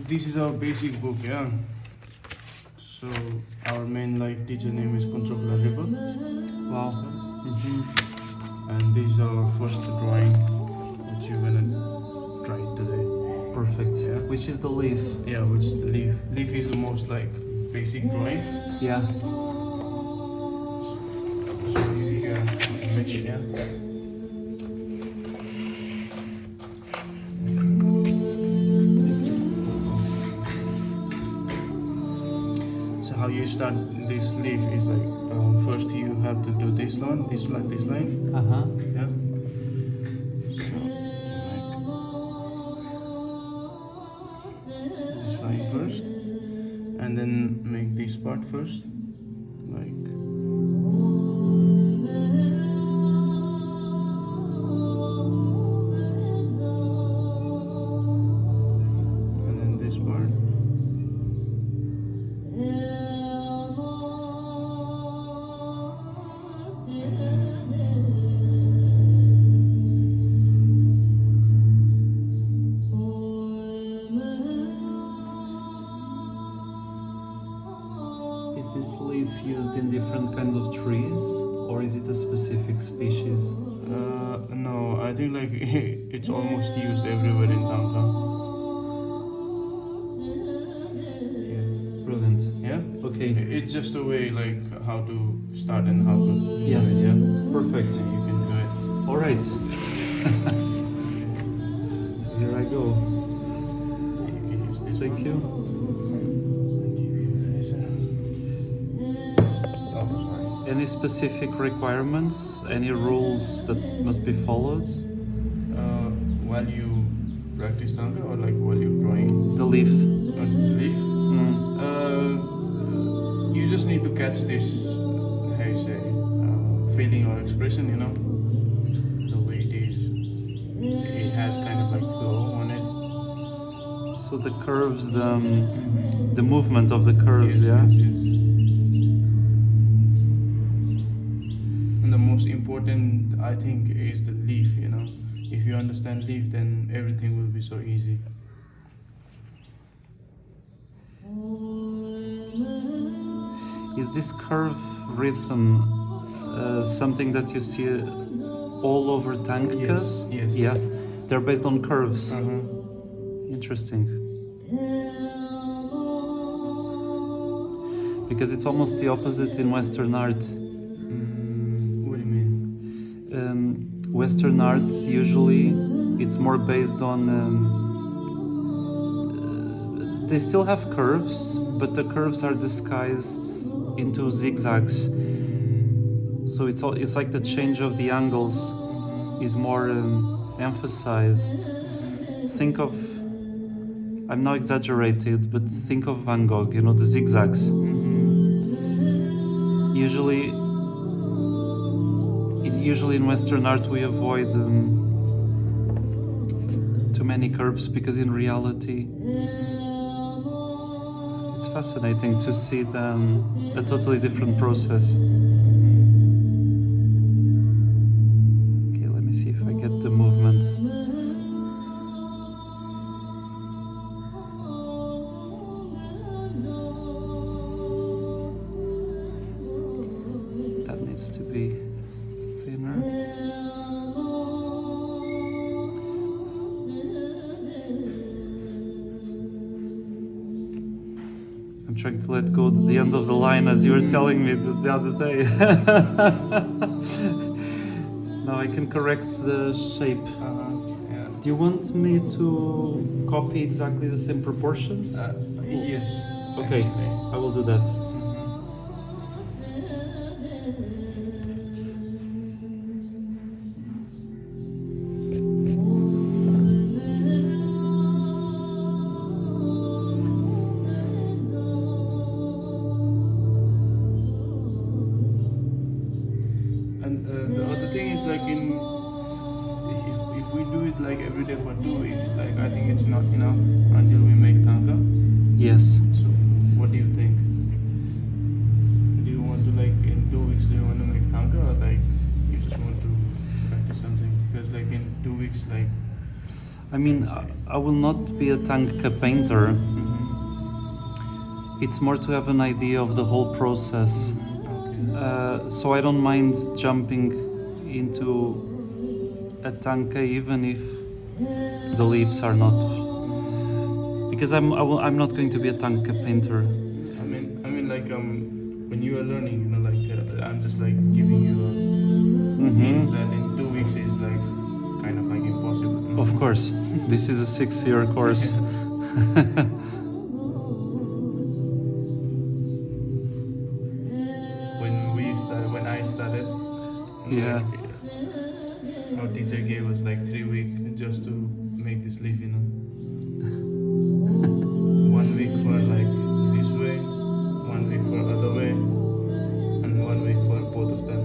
this is our basic book, yeah. So our main like teacher name is Konchog Lhadrepa. Wow. And this is our first drawing, which you're gonna try today. Perfect. Yeah. Which is the leaf? Yeah, which is the leaf. Leaf is the most like basic drawing. Yeah. So you can image it, yeah. How you start this leaf is like first you have to do this line, this line. Yeah. So make this line first, and then make this part first, like. And then this part. Is this leaf used in different kinds of trees, or is it a specific species? No, I think like it's almost used everywhere in Thangka. Yeah. Brilliant. Yeah? Okay. It's just a way like how to start and how to Yes. do it, yeah? Perfect. So you can do it. All right. Here I go. You can use this Thank one. you. And give you an eraser. Oh, sorry. Any specific requirements? Any rules that must be followed? While you practice Thangka or like while you're drawing The leaf. leaf? You just need to catch this, how you say, feeling or expression, you know, the way it is. It has kind of like flow on it. So the curves, the movement of the curves, Yes, yeah? yes, yes. And the most important, I think, is the leaf, you know. If you understand leaf, then everything will be so easy. Is this curve rhythm something that you see all over Thangkas? Yes, yes. Yeah, they're based on curves. Interesting. Because it's almost the opposite in Western art. What do you mean? Western art usually it's more based on. They still have curves, but the curves are disguised into zigzags. So it's like the change of the angles is more emphasized. Think of, I'm not exaggerated, but think of Van Gogh, you know, the zigzags. Usually in Western art we avoid too many curves because in reality it's fascinating to see a totally different process. Okay, let me see if I get the movement. That needs to be thinner. I'm trying to let go to the end of the line as you were telling me the other day. Now I can correct the shape. Yeah. Do you want me to copy exactly the same proportions? Yes. Okay, actually. I will do that. And the other thing is like if we do it like every day for 2 weeks, like I think it's not enough until we make Thangka. Yes. So what do you think? Do you want to like in 2 weeks do you want to make Thangka or like you just want to practice something? Because like in 2 weeks like I mean, I will not be a Thangka painter. It's more to have an idea of the whole process. Okay. So I don't mind jumping into a Thangka even if the leaves are not. Because I'm not going to be a Thangka painter. I mean, like when you are learning, you know, like I'm just like giving you a hint that in 2 weeks is like kind of like impossible. Of course, this is a 6-year course. When I started, Yeah. like, our teacher gave us like 3 weeks just to make this leaf, you know. 1 week for like this way, 1 week for other way, and 1 week for both of them.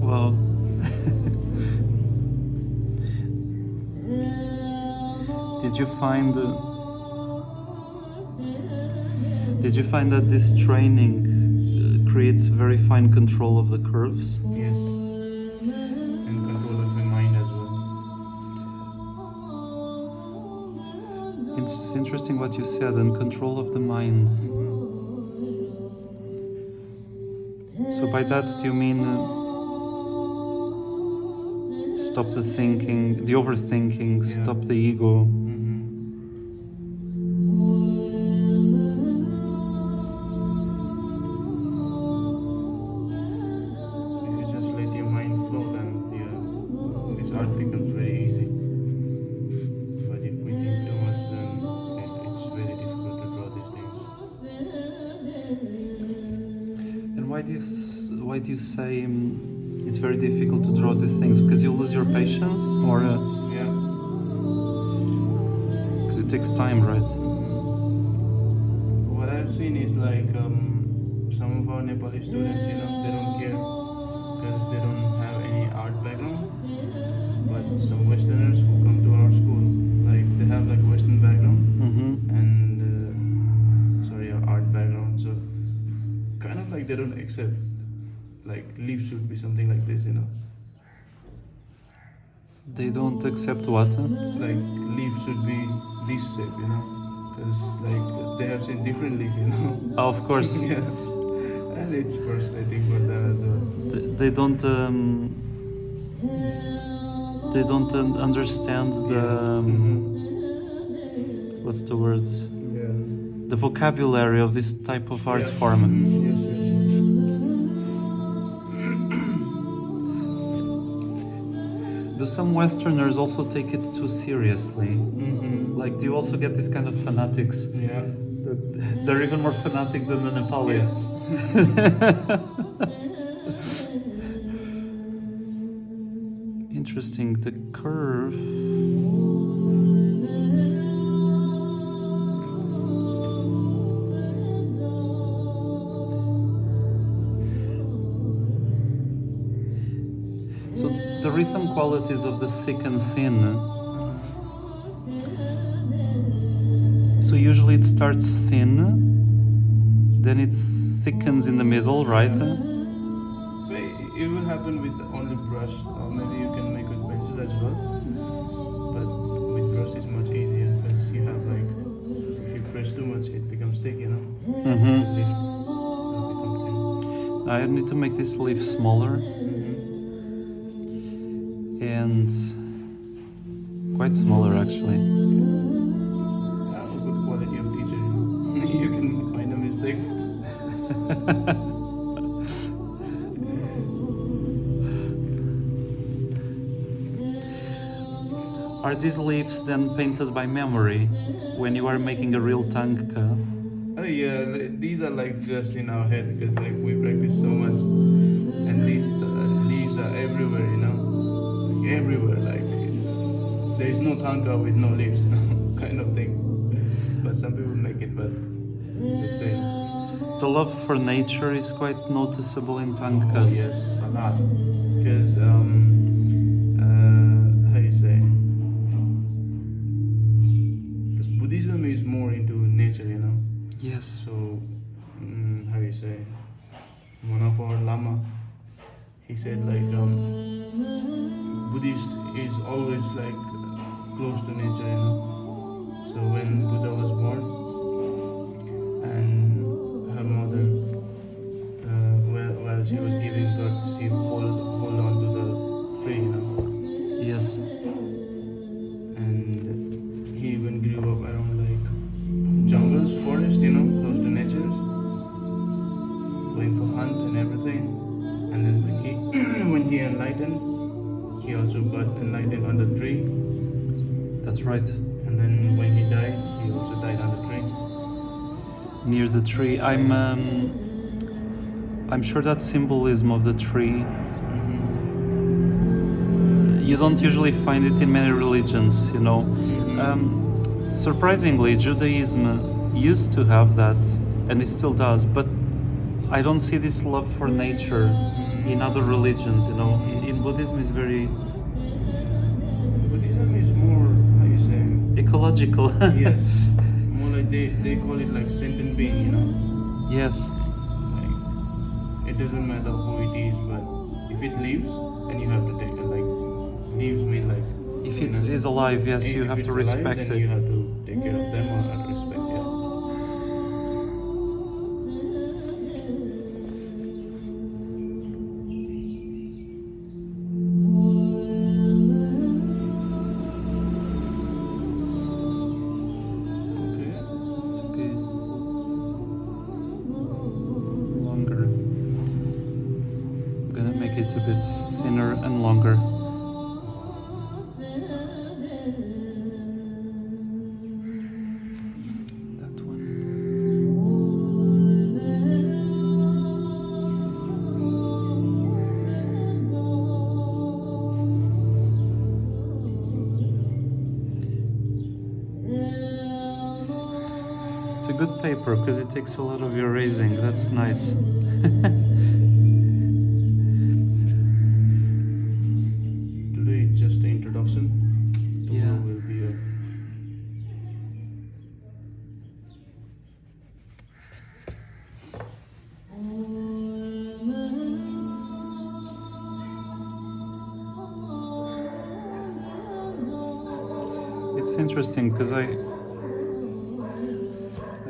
Wow. Did you find that this training creates very fine control of the curves? Yes, and control of your mind as well. It's interesting what you said, and control of the mind. So by that do you mean stop the thinking, the overthinking, Yeah. stop the ego? If you just let your mind flow, then this art becomes very easy. But if we think too much, then it's very difficult to draw these things. And why do you say it's very difficult to draw these things? Because you lose your patience, or Yeah. because it takes time, right? What I've seen is like some of our Nepali students, you know, they don't care because they don't have any art background. But some Westerners who come to our school, like they have like Western background and art background, so kind of like they don't accept like leaf should be something like this, you know. They don't accept what? Like leaf should be this shape, you know, because like they have seen different leaf, you know. Oh, of course. Yeah, and it's frustrating for them as well. They don't understand the what's the word? Yeah. The vocabulary of this type of art Yeah. form. Yes, yes, yes. Do some Westerners also take it too seriously? Like, do you also get this kind of fanatics? Yeah. They're even more fanatic than the Nepali. Yeah. Interesting. The curve. So the rhythm qualities of the thick and thin. So usually it starts thin, then it thickens in the middle, right? It will happen with only brush, or maybe you can make with pencil as well. But with brush it's much easier because you have like, if you press too much, it becomes thick, you know. If you lift, it'll become thin. I need to make this leaf smaller and quite smaller actually. Yeah, a good quality of teacher, you know. You can find a mistake. Are these leaves then painted by memory when you are making a real Thangka? Oh yeah, these are like just in our head because like we practice so much, and these leaves are everywhere, you know, like everywhere. Like there is no Thangka with no leaves, you know, kind of thing. But some people make it, but just say. The love for nature is quite noticeable in Oh Thangkas. yes, a lot. Because how you say? Because Buddhism is more into nature, you know. Yes. So, how you say, one of our Lama, he said like, Buddhist is always like close to nature, you know. So when Buddha was born, and her mother, while she was giving birth, she hold on to the tree, you know. Yes. And he even grew up around like jungles, forest, you know, close to nature, going for hunt and everything. And then when he when he enlightened, he also got enlightened on the tree. That's right. And then when he died, he also died on the tree. Near the tree. I'm sure that symbolism of the tree, you don't usually find it in many religions, you know. Surprisingly, Judaism used to have that, and it still does, but I don't see this love for nature in other religions, you know. In Buddhism is very Buddhism is more, how you say, ecological. yes, more like they call it like sentient being, you know. Yes. Like it doesn't matter who it is, but if it lives, then you have to take it. Like lives mean like If it is alive, yes, you if have it's to alive, respect then it. you have to take care of them or respect, yeah. Okay. Needs to be longer. I'm gonna make it a bit thinner and longer. That one. It's a good paper because it takes a lot of erasing. That's nice. Today it's just the introduction. Yeah. Tomorrow will be a It's interesting because I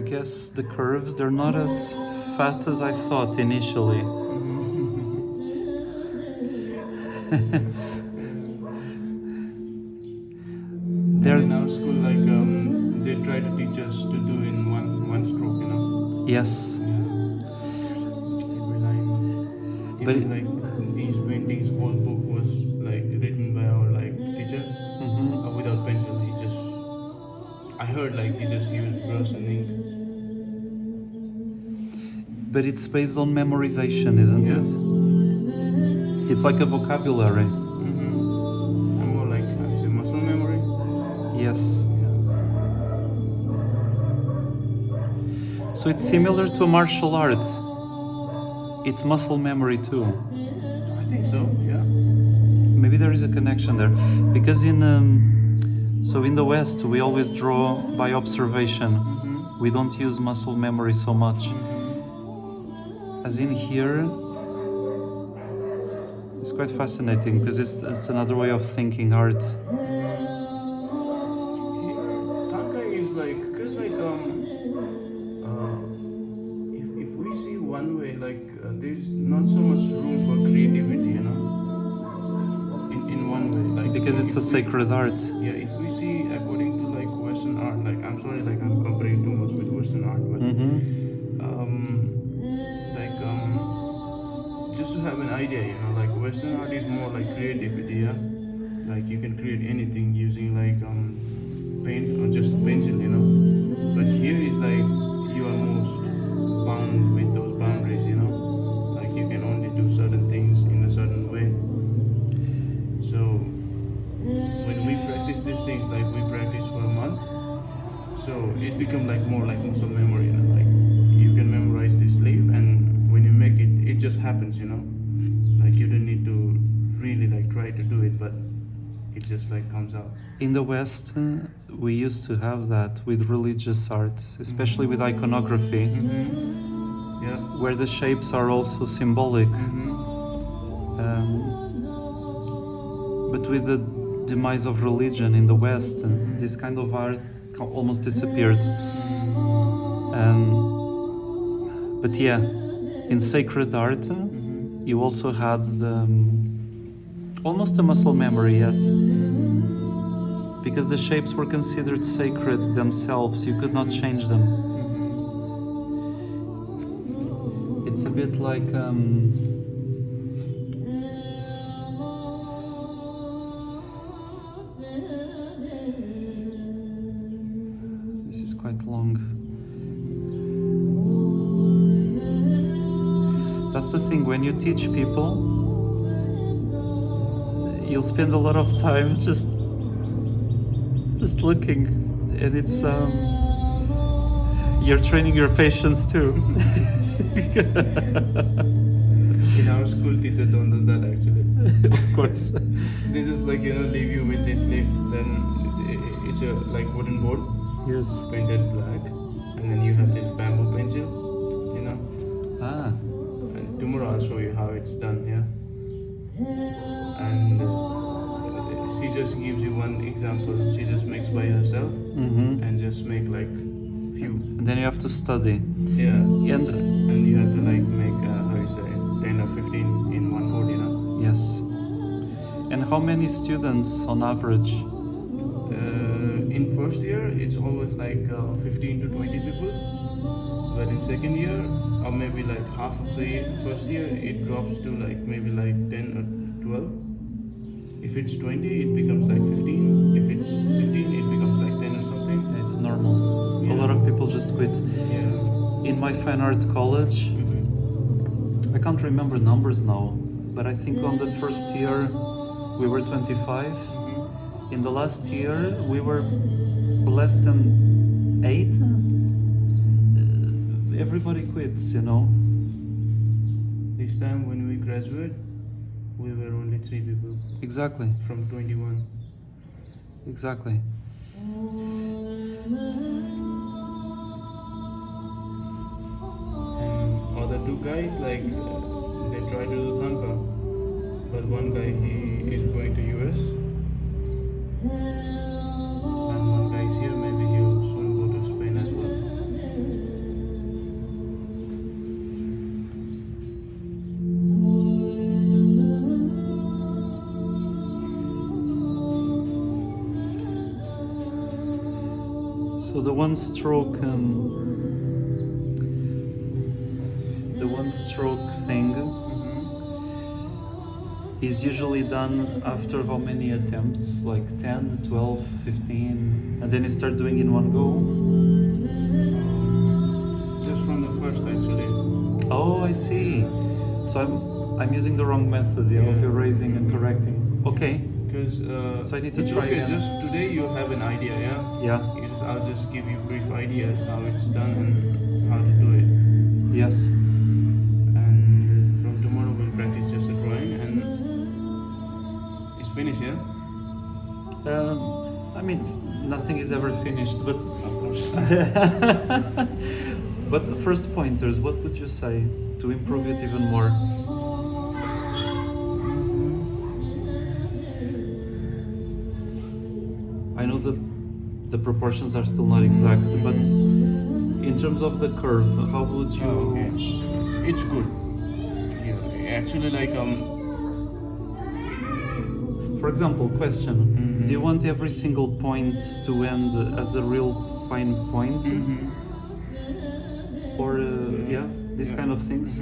guess the curves, they're not as fat as I thought initially. They're in our school, like they try to teach us to do in one stroke, you know. yes, Every line. But Even like these paintings, whole book was like written by our like teacher without pencil. He just, I heard like he just used brush and ink. but it's based on memorization, isn't Yeah. it? It's like a vocabulary. And more like, how you say, muscle memory. Yes. Yeah. So it's similar to martial art. It's muscle memory too. I think so. Yeah. Maybe there is a connection there, because in the West we always draw by observation. We don't use muscle memory so much. As in here, it's quite fascinating because it's another way of thinking art. Thangka is like, cause like if we see one way, like there's not so much room for creativity, you know. In one way, like Because it's a sacred art. yeah. If we see according to like Western art, like I'm sorry, like I'm comparing too much with Western art, but just to have an idea, you know, like Western art is more like creativity, yeah. Like you can create anything using like paint or just pencil, you know. But here is like you are most bound with those boundaries, you know. Like you can only do certain things in a certain way. So when we practice these things, like we practice for a month, so it becomes like more like muscle memory, you know. Like you can memorize this leaf, and when you make it, it just happens, you know. Like you don't need to really like try to do it, but it just like comes out. In the West, we used to have that with religious art, especially with iconography, Yeah. where the shapes are also symbolic. But with the demise of religion in the West, and this kind of art almost disappeared. But yeah, in sacred art, you also had almost a muscle memory, yes. Because the shapes were considered sacred themselves, you could not change them. It's a bit like this is quite long. That's the thing, when you teach people, you'll spend a lot of time just looking, and it's you're training your patience too. In our school, teacher don't do that actually. Of course. They just like leave you with this leaf. Then it's a like wooden board, Yes. painted black, and then you have this bamboo pencil. Ah. And tomorrow I'll show you how it's done. Yeah. And she just gives you one example. She just makes by herself and just make like few. And then you have to study. Yeah. And And you have to like make how you say 10 or 15 in one board. yes. And how many students on average? In first year, it's always like 15 to 20 people. But in second year, or maybe like half of the first year, it drops to like maybe like 10 or 12. If it's 20, it becomes like 15. If it's 15, it becomes like 10 or something. It's normal. Yeah. A lot of people just quit. Yeah. In my fine art college, I can't remember numbers now, but I think on the first year we were 25. In the last year we were less than 8. Everybody quits, This time when we graduate, we were only 3 people Exactly, from 21. exactly. And other 2 guys, like they try to do Thangka, but one guy he is going to US, and one guy is here. Maybe he'll soon go to Spain as well. So the one stroke thing is usually done after how many attempts? Like 10, 12, 15, and then you start doing in one go? Just from the first, actually. Oh, I see. So I'm using the wrong method of Yeah. erasing and correcting. Okay. Because So I need to it's try okay. again. Just today you have an idea, yeah. Yeah. I'll just give you brief ideas how it's done and how to do it. Yes. And from tomorrow we'll practice just the drawing and it's finished, yeah. I mean, nothing is ever finished, but Of course. but first pointers. What would you say to improve it even more? I know the proportions are still not exact, but in terms of the curve, how would you? Oh, okay. It's good. Yeah. Actually, like For example, question: do you want every single point to end as a real fine point, or these kind of things?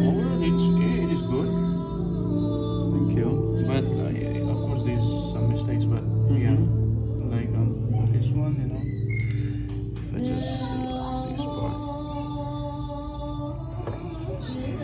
Overall, it is good. Thank you. But of course, there's some mistakes. But yeah, like this one, if I just say this part, let's see.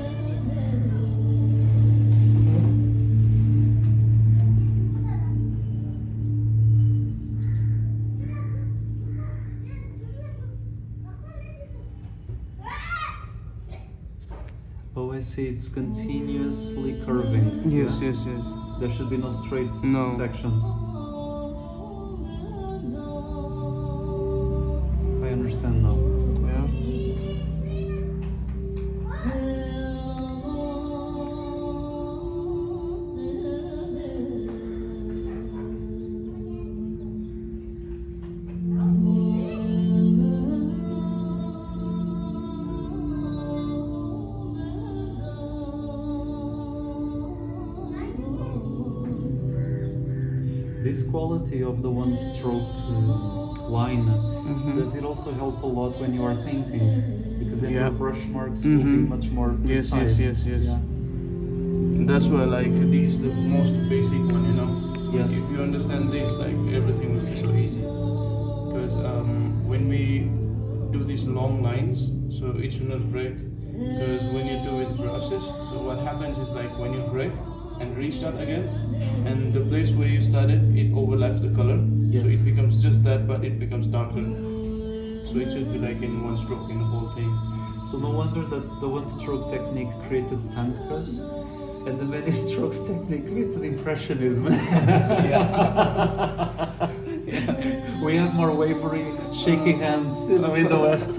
Oh, I see. It's continuously curving. Yes, yeah? yes, yes. There should be no straight No. sections. I understand now. Yeah. This quality of the one stroke line, does it also help a lot when you are painting? Because then your brush marks will be much more precise. Yes. Yeah. That's why like these the most basic one, you know. Yes. If you understand this, like everything will be so easy. Because when we do these long lines, so it should not break. Because when you do with brushes, so what happens is like when you break and restart again, and the place where you started, it overlaps the color. Yes. So it becomes just that, but it becomes darker. So it should be like in one stroke in the whole thing. So no wonder that the one stroke technique created Thangkas, and the many strokes technique created Impressionism. We have more wavery, shaky hands in the West.